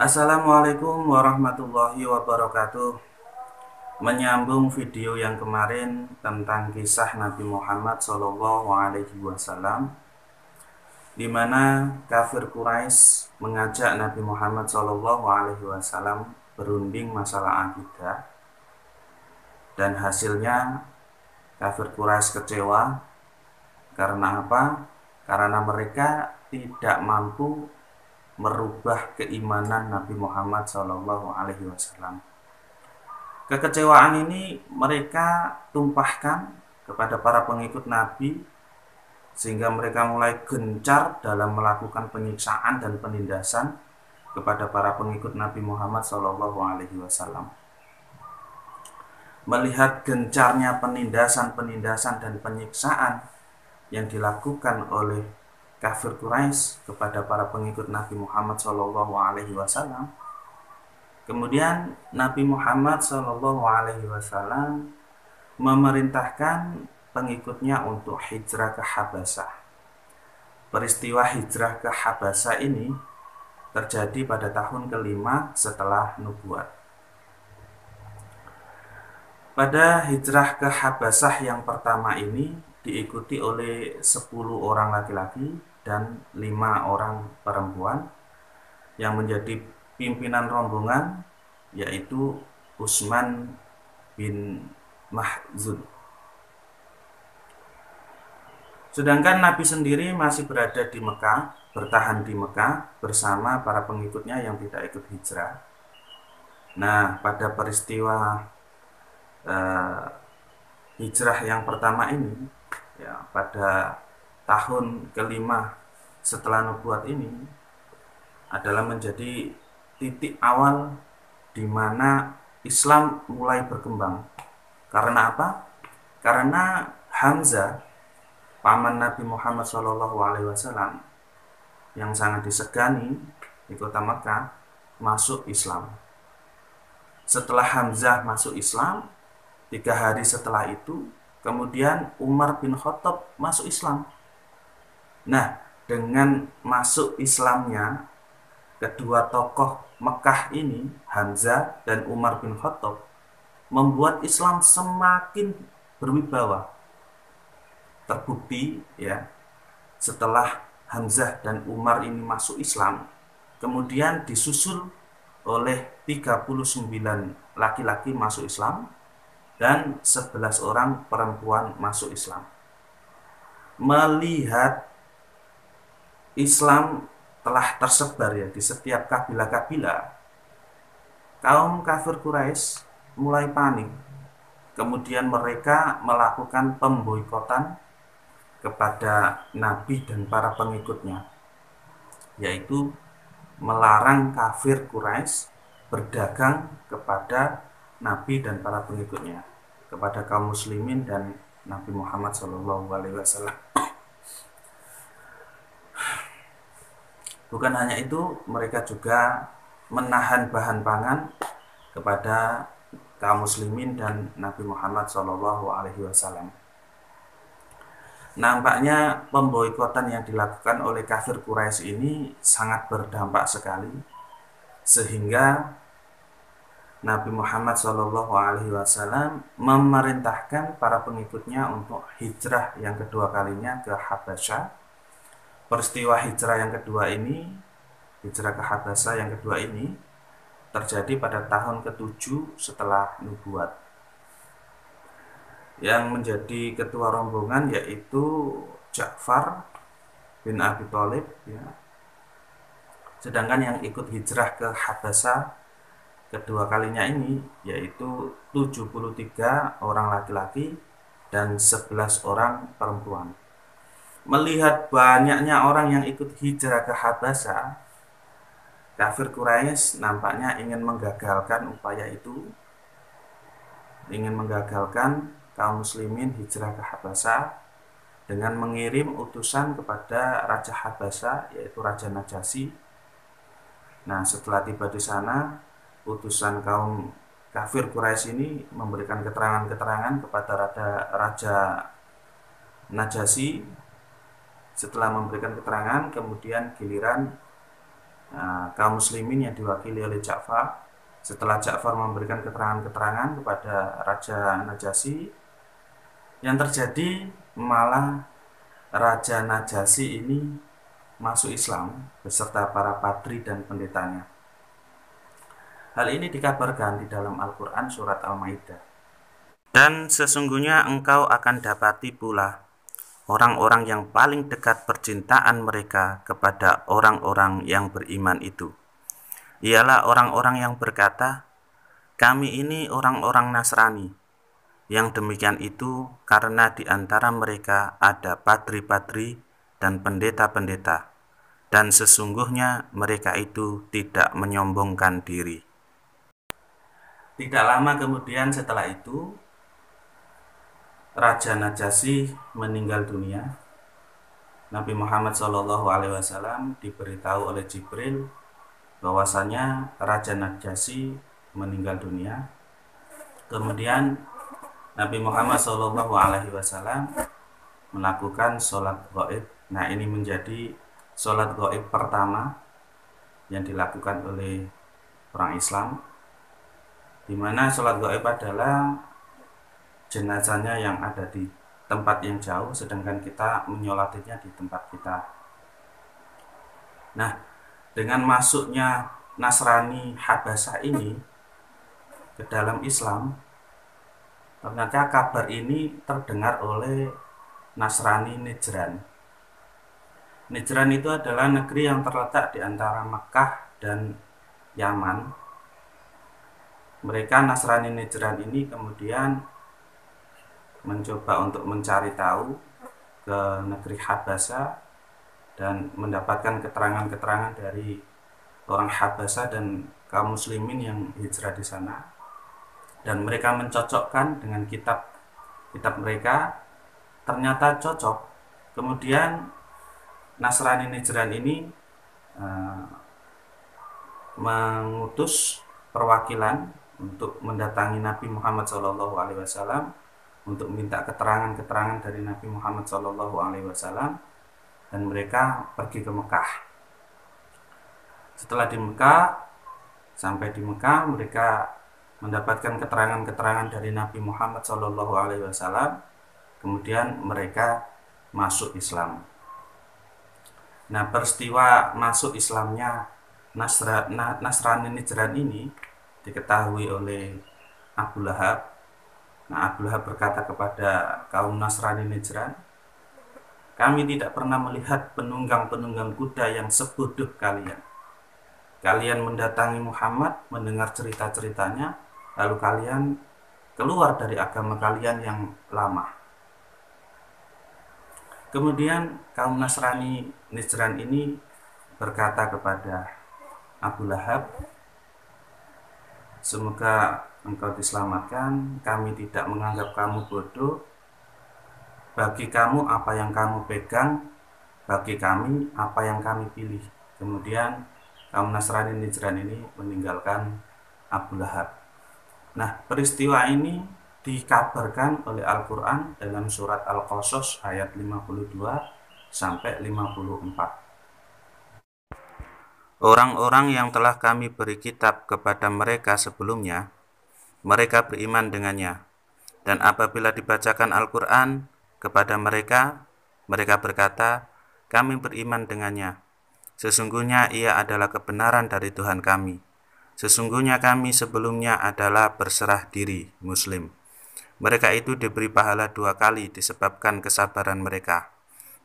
Assalamualaikum warahmatullahi wabarakatuh. Menyambung video yang kemarin tentang kisah Nabi Muhammad SAW, di mana kafir Quraisy mengajak Nabi Muhammad SAW berunding masalah akidah, dan hasilnya kafir Quraisy kecewa. Karena apa? Karena mereka tidak mampu merubah keimanan Nabi Muhammad SAW. Kekecewaan ini mereka tumpahkan kepada para pengikut Nabi, sehingga mereka mulai gencar dalam melakukan penyiksaan dan penindasan kepada para pengikut Nabi Muhammad SAW. Melihat gencarnya penindasan dan penyiksaan yang dilakukan oleh kafir Quraisy kepada para pengikut Nabi Muhammad SAW, kemudian Nabi Muhammad SAW memerintahkan pengikutnya untuk hijrah ke Habasyah. Peristiwa hijrah ke Habasyah ini terjadi pada tahun kelima setelah nubuat. Pada hijrah ke Habasyah yang pertama ini diikuti oleh 10 orang laki-laki dan 5 orang perempuan, yang menjadi pimpinan rombongan yaitu Utsman bin Mahzun. Sedangkan Nabi sendiri masih berada di Mekah, bertahan di Mekah bersama para pengikutnya yang tidak ikut hijrah. Nah, pada peristiwa hijrah yang pertama ini, ya, pada tahun kelima setelah nubuat ini, adalah menjadi titik awal di mana Islam mulai berkembang. Karena apa? Karena Hamzah, paman Nabi Muhammad SAW, yang sangat disegani di kota Mekah, masuk Islam. Setelah Hamzah masuk Islam, 3 hari setelah itu, kemudian Umar bin Khattab masuk Islam. Nah, dengan masuk Islamnya kedua tokoh Mekah ini, Hamzah dan Umar bin Khattab, membuat Islam semakin berwibawa. Terbukti, ya, setelah Hamzah dan Umar ini masuk Islam, kemudian disusul oleh 39 laki-laki masuk Islam dan 11 orang perempuan masuk Islam. Melihat Islam telah tersebar, ya, di setiap kabilah-kabilah, kaum kafir Quraisy mulai panik. Kemudian mereka melakukan pemboikotan kepada Nabi dan para pengikutnya, yaitu melarang kafir Quraisy berdagang kepada Nabi dan para pengikutnya, kepada kaum muslimin dan Nabi Muhammad SAW. Bukan hanya itu, mereka juga menahan bahan pangan kepada kaum muslimin dan Nabi Muhammad SAW. Nampaknya pemboikotan yang dilakukan oleh kafir Quraisy ini sangat berdampak sekali, sehingga Nabi Muhammad SAW memerintahkan para pengikutnya untuk hijrah yang kedua kalinya ke Habasyah. Peristiwa hijrah yang kedua ini, hijrah ke Habasyah yang kedua ini, terjadi pada tahun ke-7 setelah nubuat. Yang menjadi ketua rombongan yaitu Ja'far bin Abi Thalib, ya. Sedangkan yang ikut hijrah ke Habasyah kedua kalinya ini yaitu 73 orang laki-laki dan 11 orang perempuan. Melihat banyaknya orang yang ikut hijrah ke Habasyah, kafir Quraisy nampaknya ingin menggagalkan upaya itu, ingin menggagalkan kaum muslimin hijrah ke Habasyah dengan mengirim utusan kepada Raja Habasyah, yaitu Raja Najasyi. Nah, setelah tiba di sana, utusan kaum kafir Quraisy ini memberikan keterangan-keterangan kepada Raja Najasyi. Setelah memberikan keterangan, kemudian giliran kaum muslimin yang diwakili oleh Ja'far. Setelah Ja'far memberikan keterangan-keterangan kepada Raja Najasyi, yang terjadi malah Raja Najasyi ini masuk Islam beserta para patri dan pendetanya. Hal ini dikabarkan di dalam Al-Quran surat Al-Maidah. Dan sesungguhnya engkau akan dapati pula orang-orang yang paling dekat percintaan mereka kepada orang-orang yang beriman itu ialah orang-orang yang berkata, kami ini orang-orang Nasrani. Yang demikian itu karena di antara mereka ada patri-patri dan pendeta-pendeta, dan sesungguhnya mereka itu tidak menyombongkan diri. Tidak lama kemudian setelah itu, Raja Najasyi meninggal dunia. Nabi Muhammad SAW diberitahu oleh Jibril bahwasanya Raja Najasyi meninggal dunia. Kemudian Nabi Muhammad SAW melakukan sholat gaib. Nah, ini menjadi sholat gaib pertama yang dilakukan oleh orang Islam, di mana sholat gaib adalah jenazahnya yang ada di tempat yang jauh, sedangkan kita menyolatinya di tempat kita. Nah, dengan masuknya Nasrani Habasyah ini ke dalam Islam, ternyata kabar ini terdengar oleh Nasrani Najran. Najran itu adalah negeri yang terletak di antara Mekah dan Yaman. Mereka Nasrani Najran ini kemudian mencoba untuk mencari tahu ke negeri Habasyah dan mendapatkan keterangan-keterangan dari orang Habasyah dan kaum muslimin yang hijrah di sana. Dan mereka mencocokkan dengan kitab mereka, ternyata cocok. Kemudian Nasrani Najran ini mengutus perwakilan untuk mendatangi Nabi Muhammad SAW untuk minta keterangan-keterangan dari Nabi Muhammad SAW, dan mereka pergi ke Mekah. Setelah sampai di Mekah, mereka mendapatkan keterangan-keterangan dari Nabi Muhammad SAW. Kemudian mereka masuk Islam. Nah, peristiwa masuk Islamnya Nasrani Najran ini diketahui oleh Abu Lahab. Nah, Abu Lahab berkata kepada kaum Nasrani Najran, kami tidak pernah melihat penunggang-penunggang kuda yang sebodoh kalian. Kalian mendatangi Muhammad, mendengar cerita-ceritanya, lalu kalian keluar dari agama kalian yang lama. Kemudian kaum Nasrani Najran ini berkata kepada Abu Lahab, semoga engkau diselamatkan, kami tidak menganggap kamu bodoh. Bagi kamu apa yang kamu pegang, bagi kami apa yang kami pilih. Kemudian kaum Nasrani Najran ini meninggalkan Abu Lahab. Nah, peristiwa ini dikabarkan oleh Al-Quran dalam surat Al-Qasas ayat 52 sampai 54. Orang-orang yang telah kami beri kitab kepada mereka sebelumnya, mereka beriman dengannya. Dan apabila dibacakan Al-Quran kepada mereka, mereka berkata, kami beriman dengannya. Sesungguhnya ia adalah kebenaran dari Tuhan kami. Sesungguhnya kami sebelumnya adalah berserah diri Muslim. Mereka itu diberi pahala 2 kali disebabkan kesabaran mereka.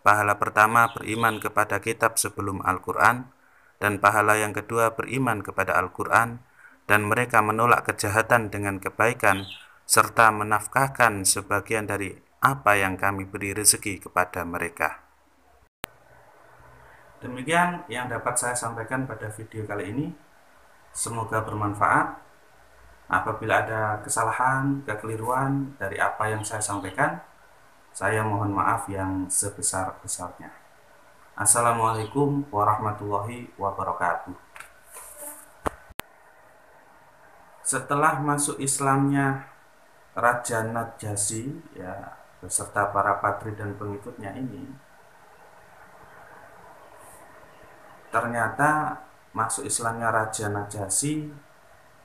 Pahala pertama beriman kepada kitab sebelum Al-Quran, dan pahala yang kedua beriman kepada Al-Quran, dan mereka menolak kejahatan dengan kebaikan, serta menafkahkan sebagian dari apa yang kami beri rezeki kepada mereka. Demikian yang dapat saya sampaikan pada video kali ini. Semoga bermanfaat. Apabila ada kesalahan, kekeliruan dari apa yang saya sampaikan, saya mohon maaf yang sebesar-besarnya. Assalamualaikum warahmatullahi wabarakatuh. Setelah masuk Islamnya Raja Najasyi, ya, beserta para patri dan pengikutnya ini, ternyata masuk Islamnya Raja Najasyi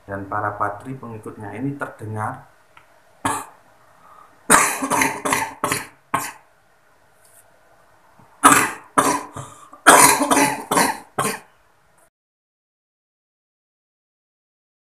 dan para padri pengikutnya ini terdengar